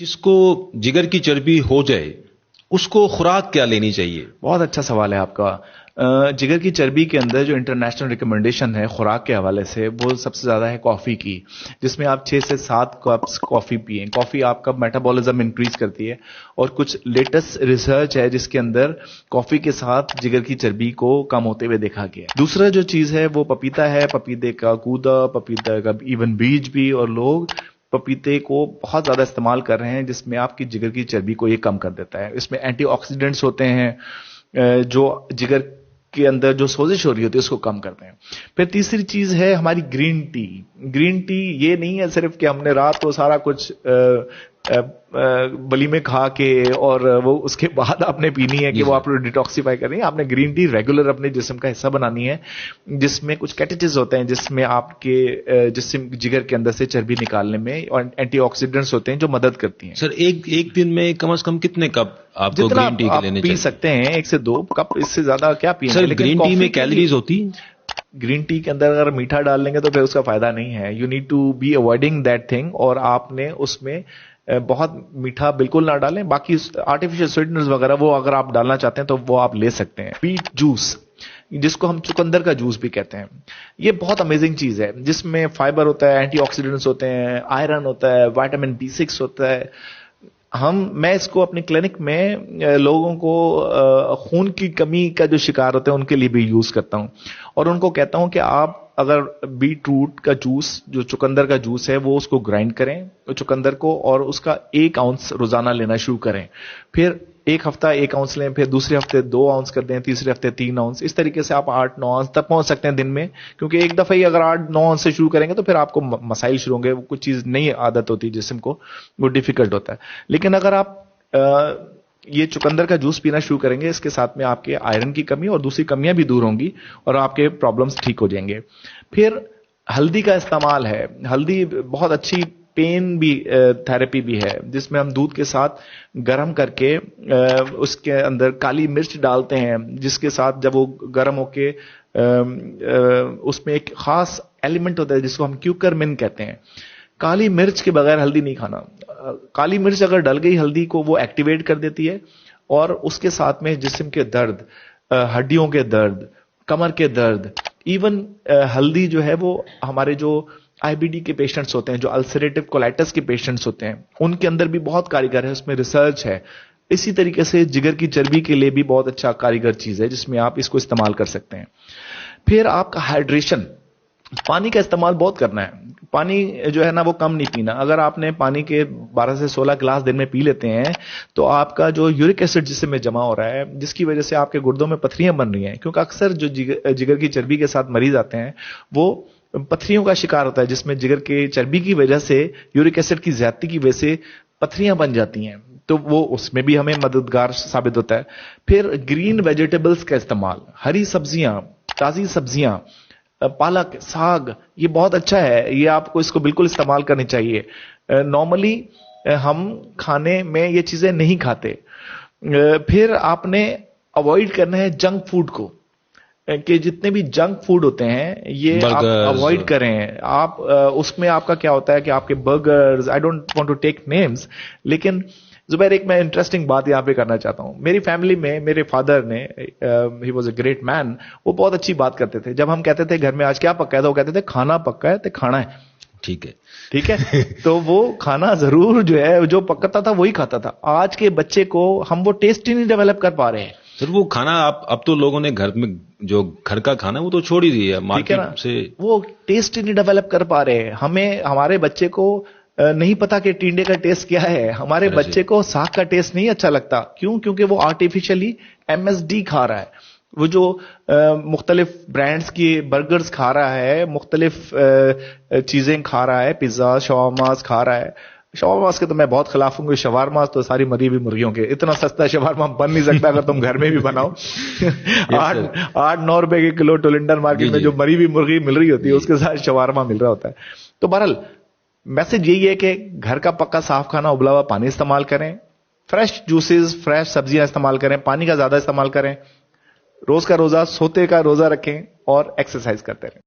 जिसको जिगर की चर्बी हो जाए उसको खुराक क्या लेनी चाहिए? बहुत अच्छा सवाल है आपका। जिगर की चर्बी के अंदर जो इंटरनेशनल रिकमेंडेशन है खुराक के हवाले से, वो सबसे ज्यादा है कॉफी की, जिसमें आप 6 से 7 कप्स कॉफी पिए। कॉफी आपका मेटाबॉलिज्म इंक्रीज करती है, और कुछ लेटेस्ट रिसर्च है जिसके अंदर कॉफी के साथ जिगर की चर्बी को कम होते हुए देखा गया है। दूसरा जो चीज है वो पपीता है, पपीते का गूदा, पपीता का इवन बीज भी, और लोग पपीते को बहुत ज्यादा इस्तेमाल कर रहे हैं जिसमें आपकी जिगर की चर्बी को ये कम कर देता है। इसमें एंटीऑक्सीडेंट्स होते हैं जो जिगर के अंदर जो सोजिश हो रही होती है उसको कम करते हैं। फिर तीसरी चीज है हमारी ग्रीन टी। ग्रीन टी ये नहीं है सिर्फ कि हमने रात को सारा कुछ बली में खा के और वो उसके बाद आपने पीनी है कि वो आपको डिटॉक्सिफाई करनी है। आपने ग्रीन टी रेगुलर अपने जिस्म का हिस्सा बनानी है, जिसमें कुछ कैटेचिस होते हैं जिसमें आपके जिस्म जिगर के अंदर से चर्बी निकालने में, और एंटीऑक्सीडेंट्स होते हैं जो मदद करती हैं। सर एक दिन में कम से कम कितने कप आपको ग्रीन टी के लेने चाहिए? पी सकते हैं 1 से 2 कप, इससे ज्यादा क्या पिएंगे। सर ग्रीन टी में कैलोरीज होती है? ग्रीन टी के अंदर अगर मीठा डाल लेंगे तो फिर उसका फायदा नहीं है। You need to be avoiding that thing, और आपने उसमें बहुत मीठा बिल्कुल ना डालें। बाकी आर्टिफिशियल स्वीटनर्स वगैरह वो अगर आप डालना चाहते हैं तो वो आप ले सकते हैं। बीट जूस, जिसको हम चुकंदर का जूस भी कहते हैं, ये बहुत अमेजिंग चीज है जिसमें फाइबर होता है, एंटीऑक्सीडेंट्स होते हैं, आयरन होता है, विटामिन B6 होता है। मैं इसको अपनी क्लिनिक में लोगों को खून की कमी का जो शिकार होते हैं उनके लिए भी यूज करता हूं, और उनको कहता हूं कि आप अगर बीट रूट का जूस, जो चुकंदर का जूस है, वो उसको ग्राइंड करें चुकंदर को, और उसका 1 आउंस रोजाना लेना शुरू करें। फिर एक हफ्ता 1 आउंस लें, फिर दूसरे हफ्ते 2 आउंस कर दें, तीसरे हफ्ते 3 आउंस। इस तरीके से आप 8-9 आउंस तक पहुंच सकते हैं दिन में, क्योंकि एक दफा ही अगर 8-9 आउंस से शुरू करेंगे तो फिर आपको मसाइल शुरू होंगे। कुछ चीज नई आदत होती है जिस्म को, वो डिफिकल्ट होता है। लेकिन अगर आप ये चुकंदर का जूस पीना शुरू करेंगे, इसके साथ में आपके आयरन की कमी और दूसरी कमियां भी दूर होंगी और आपके प्रॉब्लम्स ठीक हो जाएंगे। फिर हल्दी का इस्तेमाल है। हल्दी बहुत अच्छी पेन भी थेरेपी भी है, जिसमें हम दूध के साथ गर्म करके उसके अंदर काली मिर्च डालते हैं, जिसके साथ जब वो गर्म होके उसमें एक खास एलिमेंट होता है जिसको हम क्यूकरमिन कहते हैं। काली मिर्च के बगैर हल्दी नहीं खाना। काली मिर्च अगर डल गई हल्दी को, वो एक्टिवेट कर देती है, और उसके साथ में जिस्म के दर्द, हड्डियों के दर्द, कमर के दर्द, इवन हल्दी जो है वो हमारे जो आईबीडी के पेशेंट्स होते हैं, जो अल्सरेटिव कोलाइटिस के पेशेंट्स होते हैं, उनके अंदर भी बहुत कारीगर है, उसमें रिसर्च है। इसी तरीके से जिगर की चर्बी के लिए भी बहुत अच्छा कारीगर चीज है जिसमें आप इसको इस्तेमाल कर सकते हैं। फिर आपका हाइड्रेशन, पानी का इस्तेमाल बहुत करना है। पानी जो है ना वो कम नहीं पीना। अगर आपने पानी के 12 से 16 गिलास दिन में पी लेते हैं तो आपका जो यूरिक एसिड जिसमें में जमा हो रहा है, जिसकी वजह से आपके गुर्दों में पथरियां बन रही हैं, क्योंकि अक्सर जो जिगर की चर्बी के साथ मरीज आते हैं वो पथरियों का शिकार होता है, जिसमें जिगर के चर्बी की वजह से, यूरिक एसिड की ज्यादती की वजह से पथरियां बन जाती हैं, तो वो उसमें भी हमें मददगार साबित होता है। फिर ग्रीन वेजिटेबल्स का इस्तेमाल, हरी सब्जियां, ताजी सब्जियां, पालक, साग, ये बहुत अच्छा है। ये आपको इसको बिल्कुल इस्तेमाल करनी चाहिए। नॉर्मली हम खाने में ये चीजें नहीं खाते। फिर आपने अवॉइड करना है जंक फूड को, कि जितने भी जंक फूड होते हैं ये आप अवॉइड करें। आप उसमें आपका क्या होता है कि आपके burgers, I don't want to take names, लेकिन जुबैर एक मैं इंटरेस्टिंग बात यहां पे करना चाहता हूं। मेरी फैमिली में मेरे फादर ने, he was a great man, वो बहुत अच्छी बात करते थे। जब हम कहते थे घर में आज क्या पक्का है, तो वो कहते थे खाना पक्का है तो खाना है। ठीक है, ठीक है। तो वो खाना जरूर जो है, जो पकता था वही खाता था। आज के बच्चे को हम वो टेस्ट ही नहीं डेवलप कर पा रहे हैं। सर वो खाना अब तो लोगों ने घर में जो घर का खाना वो तो छोड़ ही दिया है, मार्केट से वो टेस्ट ही नहीं डेवलप कर पा रहे हैं। हमें, हमारे बच्चे को नहीं पता कि टिंडे का टेस्ट क्या है। हमारे बच्चे को साग का टेस्ट नहीं अच्छा लगता। क्यों? क्योंकि वो आर्टिफिशियली MSD खा रहा है। वो जो मुख्तलिफ ब्रांड्स की बर्गर्स खा रहा है, मुख्तलिफ चीजें खा रहा है, पिज्जा, शवारमास खा रहा है। शवारमास के तो मैं बहुत खिलाफ हूँ। शवारमास तो सारी मरी हुई मुर्गियों के, इतना सस्ता शवारमा बन नहीं सकता अगर तुम घर में भी बनाओ। 8-9 रुपए के किलो टोलिंडर मार्केट में जो मरी हुई मुर्गी मिल रही होती है, उसके साथ शवारमा मिल रहा होता है। तो बहरहाल मैसेज यही है कि घर का पक्का साफ खाना, उबला हुआ पानी इस्तेमाल करें, फ्रेश जूसेस, फ्रेश सब्जियां इस्तेमाल करें, पानी का ज्यादा इस्तेमाल करें, रोज का रोजा, सोते का रोजा रखें और एक्सरसाइज करते रहें।